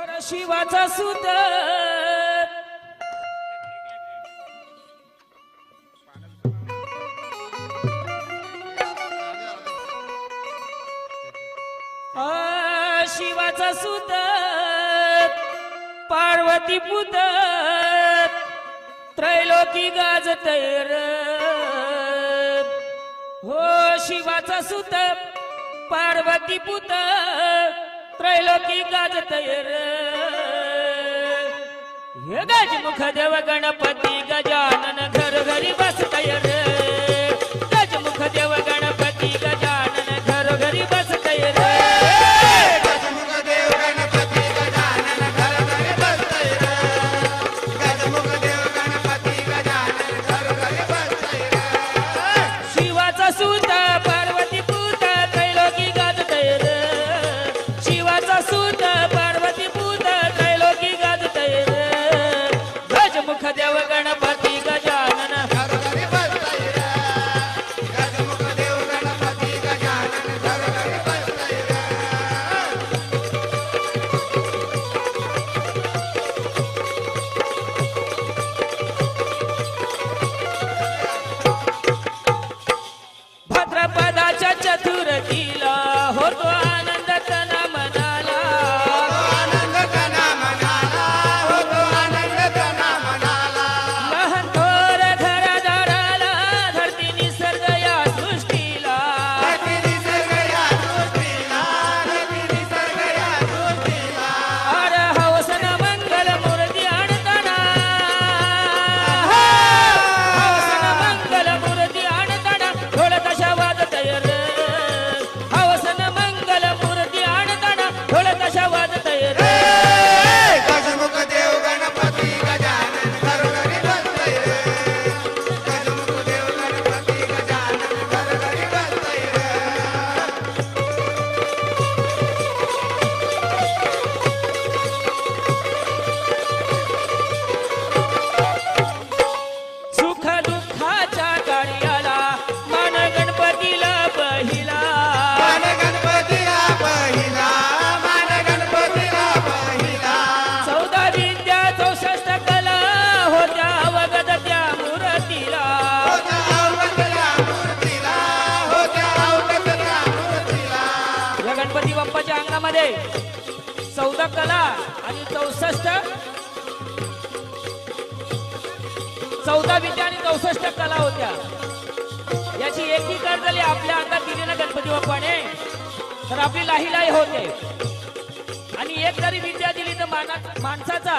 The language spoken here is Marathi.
शिवाचा सुत शिवाचा सुत पार्वती पुत त्रैलोकी गाजतैर हो शिवाचा सुत पार्वती पुत त्रैलोकी गाजतैर हे गजमुख देव गणपती गजानन घर घरी बसतैर गजमुख देव गणपती गजानन घर घरी बसतैर शिवाचा सूत पार्वती पूत त्रैलोकी गाजतैर शिवाचा सूत पार्वती पूत त्रैलोकी गाजतैर गजमुख देव गणपती गजानन भद्रपदाच्या चतुर्थीला होतो आनंद तना मनाला लहान थोर घरादाराला धरती निसर्ग या सृष्टीला अरे हवसन मंगल मूर्ती आणताना हवसन मंगल मूर्ती आणताना ढोल कशा वाजतैर हवसन मंगल मूर्ती आणताना ढोल कशा वाजतैर गजमुख देव गणपती गजानन घरोघरी बसतैर गजमुख देव गणपती गजानन घरोघरी बसतैर सुख दुःखाच्या कार्याला मान गणपतीला पहिला मान गणपतीला पहिला मान गणपतीला पहिला 14 विद्या 64 कला होत्या अवगत त्या मूर्तीला होता अवगतल्या मूर्तीला होता अवगतल्या मूर्तीला या गणपती बाप्पाच्या अंगणामध्ये 14 कला आणि 14 विद्या आणि 64 कला होत्या याची एकी कर्जली आपल्या अंगात दिली ना गणपती बाप्पाने तर आपली लाही लाही होते आणि एक जरी विद्या दिली तर माणसाचा